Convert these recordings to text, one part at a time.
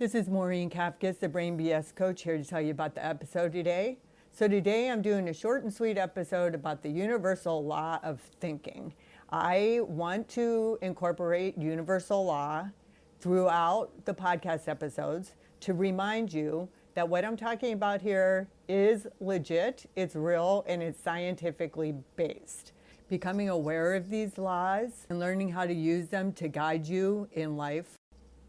This is Maureen Kafkas, the Brain BS coach, here to tell you about the episode today. So today I'm doing a short and sweet episode about the universal law of thinking. I want to incorporate universal law throughout the podcast episodes to remind you that what I'm talking about here is legit, it's real, and it's scientifically based. Becoming aware of these laws and learning how to use them to guide you in life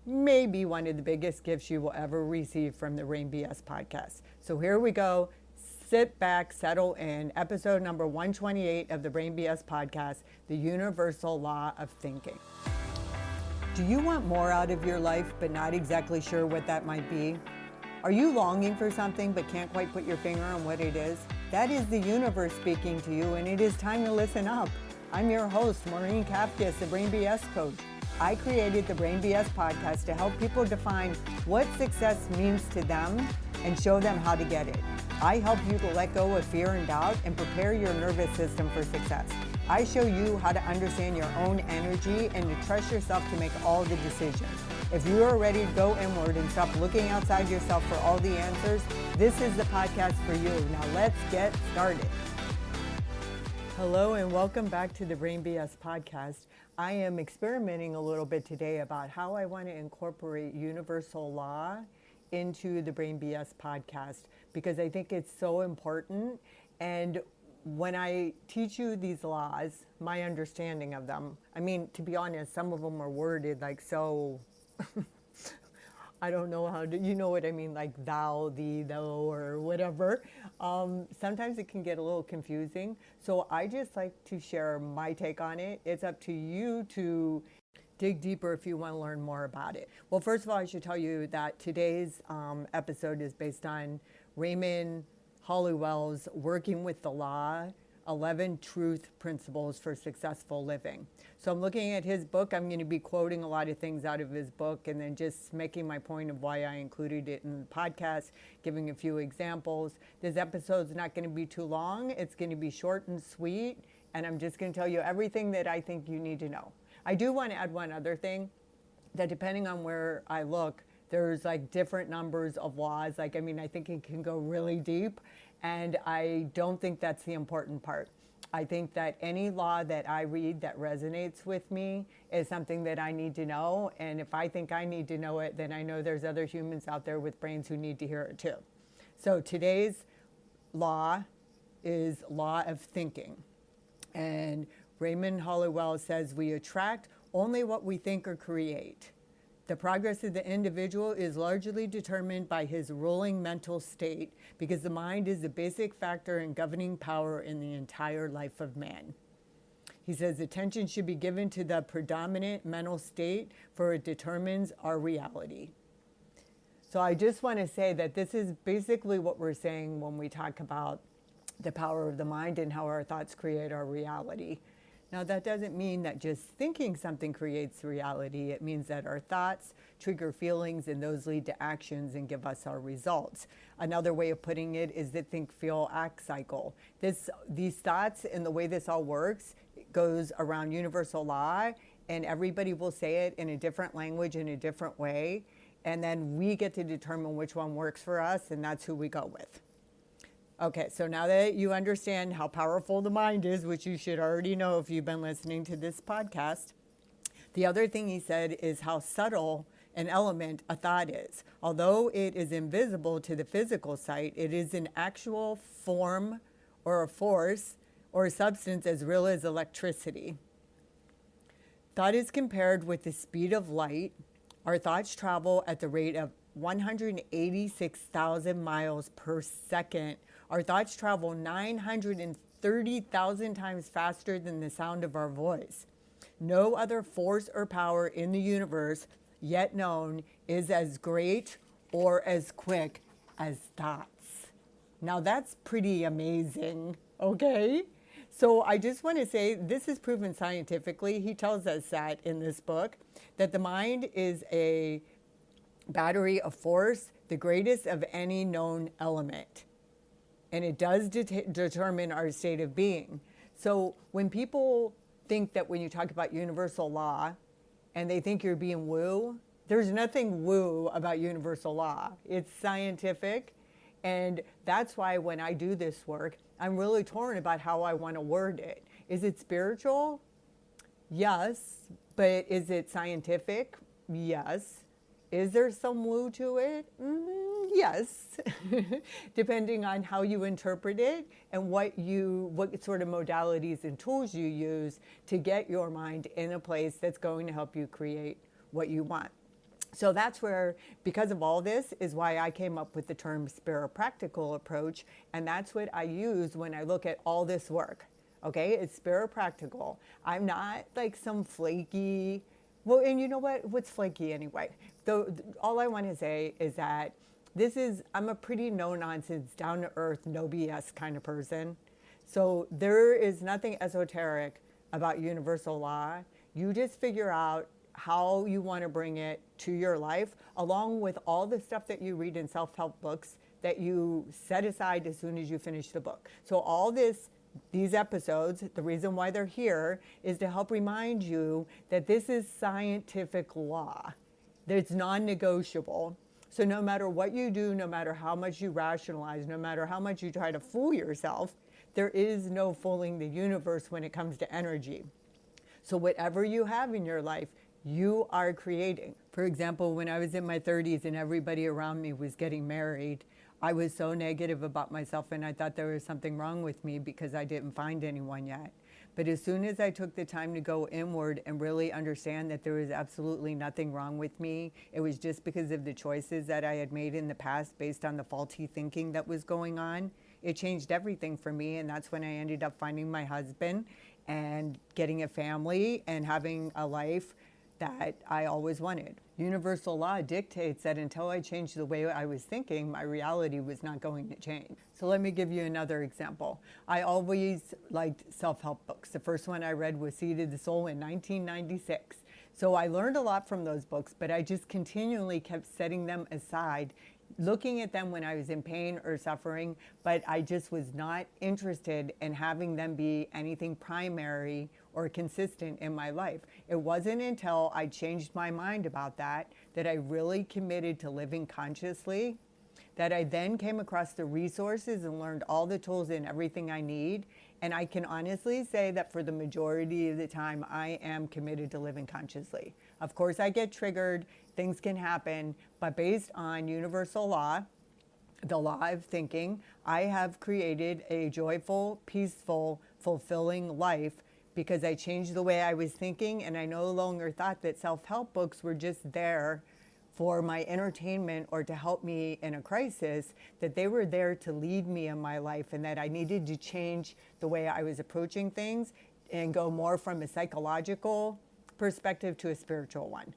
may be one of the biggest gifts you will ever receive from the Brain BS podcast. So here we go. Sit back, settle in. Episode number 128 of the Brain BS podcast, the universal law of thinking. Do you want more out of your life, but not exactly sure what that might be? Are you longing for something, but can't quite put your finger on what it is? That is the universe speaking to you, and it is time to listen up. I'm your host, Maureen Kafkas, the Brain BS coach. I created the Brain BS podcast to help people define what success means to them and show them how to get it. I help you to let go of fear and doubt and prepare your nervous system for success. I show you how to understand your own energy and to trust yourself to make all the decisions. If you are ready to go inward and stop looking outside yourself for all the answers, this is the podcast for you. Now let's get started. Hello and welcome back to the Brain BS podcast. I am experimenting a little bit today about how I want to incorporate universal law into the Brain BS podcast because I think it's so important. And when I teach you these laws, my understanding of them, I mean, to be honest, some of them are worded like so, I don't know how to, you know what I mean, like thou, thee, thou, or whatever. Sometimes it can get a little confusing. So I just like to share my take on it. It's up to you to dig deeper if you want to learn more about it. Well, first of all, I should tell you that today's episode is based on Raymond Holliwell's Working with the Law, 11 Truth Principles for Successful Living. So I'm looking at his book. I'm going to be quoting a lot of things out of his book and then just making my point of why I included it in the podcast, giving a few examples. This episode's not going to be too long. It's going to be short and sweet, and I'm just going to tell you everything that I think you need to know. I do want to add one other thing, that depending on where I look, there's like different numbers of laws. Like, I mean, I think it can go really deep, and I don't think that's the important part. I think that any law that I read that resonates with me is something that I need to know. And if I think I need to know it, then I know there's other humans out there with brains who need to hear it too. So today's law is law of thinking. And Raymond Holliwell says we attract only what we think or create. The progress of the individual is largely determined by his ruling mental state because the mind is the basic factor in governing power in the entire life of man. He says attention should be given to the predominant mental state, for it determines our reality. So I just want to say that this is basically what we're saying when we talk about the power of the mind and how our thoughts create our reality. Now, that doesn't mean that just thinking something creates reality. It means that our thoughts trigger feelings and those lead to actions and give us our results. Another way of putting it is the think, feel, act cycle. These thoughts and the way this all works goes around universal law, and everybody will say it in a different language, in a different way. And then we get to determine which one works for us, and that's who we go with. Okay, so now that you understand how powerful the mind is, which you should already know if you've been listening to this podcast, the other thing he said is how subtle an element a thought is. Although it is invisible to the physical sight, it is an actual form or a force or a substance as real as electricity. Thought is compared with the speed of light. Our thoughts travel at the rate of 186,000 miles per second. Our thoughts travel 930,000 times faster than the sound of our voice. No other force or power in the universe yet known is as great or as quick as thoughts. Now that's pretty amazing, okay? So I just want to say this is proven scientifically. He tells us that in this book, that the mind is a battery of force, the greatest of any known element. And it does determine our state of being. So when people think that when you talk about universal law and they think you're being woo, There's nothing woo about universal law. It's scientific. And that's why when I do this work, I'm really torn about how I want to word it. Is it spiritual? Yes. But is it scientific? Yes. Is there some woo to it? Yes. Depending on how you interpret it and what sort of modalities and tools you use to get your mind in a place that's going to help you create what you want. So that's where, because of all this, is why I came up with the term spiropractical approach. And that's what I use when I look at all this work. Okay, it's spiropractical. I'm not like some flaky, well, and you know what? What's flaky anyway? All I want to say is that I'm a pretty no nonsense, down to earth, no BS kind of person. So there is nothing esoteric about universal law. You just figure out how you want to bring it to your life, along with all the stuff that you read in self-help books that you set aside as soon as you finish the book. So all these episodes, the reason why they're here is to help remind you that this is scientific law. That it's non-negotiable. So no matter what you do, no matter how much you rationalize, no matter how much you try to fool yourself, there is no fooling the universe when it comes to energy. So whatever you have in your life, you are creating. For example, when I was in my 30s and everybody around me was getting married, I was so negative about myself and I thought there was something wrong with me because I didn't find anyone yet. But as soon as I took the time to go inward and really understand that there was absolutely nothing wrong with me, it was just because of the choices that I had made in the past based on the faulty thinking that was going on, it changed everything for me. And that's when I ended up finding my husband and getting a family and having a life that I always wanted. Universal law dictates that until I changed the way I was thinking, my reality was not going to change. So let me give you another example. I always liked self-help books. The first one I read was Seed of the Soul in 1996. So I learned a lot from those books, but I just continually kept setting them aside, looking at them when I was in pain or suffering, but I just was not interested in having them be anything primary or consistent in my life. It wasn't until I changed my mind about that I really committed to living consciously, that I then came across the resources and learned all the tools and everything I need. And I can honestly say that for the majority of the time, I am committed to living consciously. Of course, I get triggered, things can happen, but based on universal law, the law of thinking, I have created a joyful, peaceful, fulfilling life because I changed the way I was thinking, and I no longer thought that self-help books were just there for my entertainment or to help me in a crisis, that they were there to lead me in my life, and that I needed to change the way I was approaching things and go more from a psychological perspective to a spiritual one.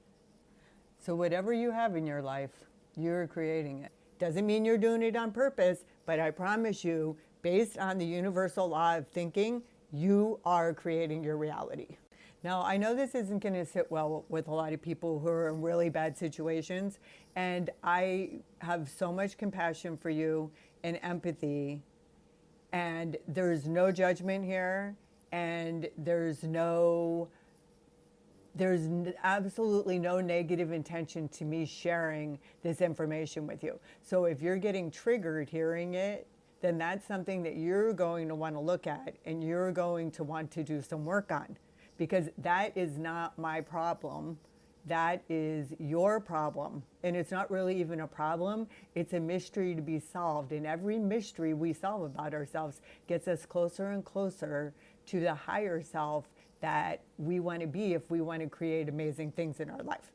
So whatever you have in your life, you're creating it. Doesn't mean you're doing it on purpose, but I promise you, based on the universal law of thinking, you are creating your reality. Now, I know this isn't going to sit well with a lot of people who are in really bad situations, and I have so much compassion for you and empathy, and there's no judgment here, and there's absolutely no negative intention to me sharing this information with you. So if you're getting triggered hearing it, then that's something that you're going to want to look at and you're going to want to do some work on, because that is not my problem. That is your problem. And it's not really even a problem. It's a mystery to be solved. And every mystery we solve about ourselves gets us closer and closer to the higher self that we want to be if we want to create amazing things in our life.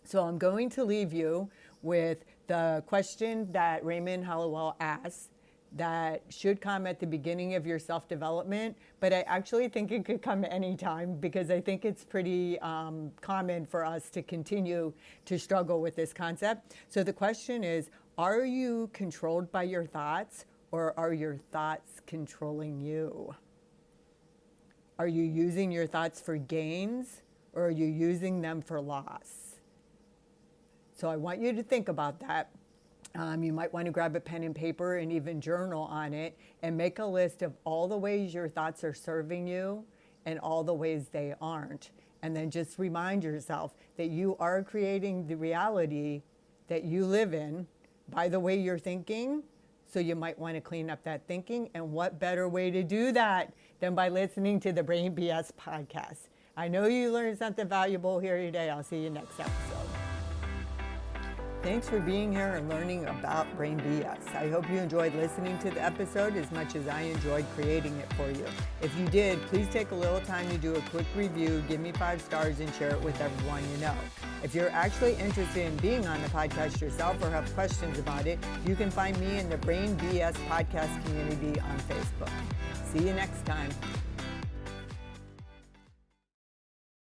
So I'm going to leave you with the question that Raymond Hollowell asks, that should come at the beginning of your self-development, but I actually think it could come anytime, because I think it's pretty common for us to continue to struggle with this concept. So the question is, are you controlled by your thoughts, or are your thoughts controlling you? Are you using your thoughts for gains, or are you using them for loss? So I want you to think about that. You might want to grab a pen and paper and even journal on it and make a list of all the ways your thoughts are serving you and all the ways they aren't. And then just remind yourself that you are creating the reality that you live in by the way you're thinking. So you might want to clean up that thinking. And what better way to do that than by listening to the Brain BS podcast? I know you learned something valuable here today. I'll see you next episode. Thanks for being here and learning about Brain BS. I hope you enjoyed listening to the episode as much as I enjoyed creating it for you. If you did, please take a little time to do a quick review, give me 5 stars, and share it with everyone you know. If you're actually interested in being on the podcast yourself or have questions about it, you can find me in the Brain BS podcast community on Facebook. See you next time.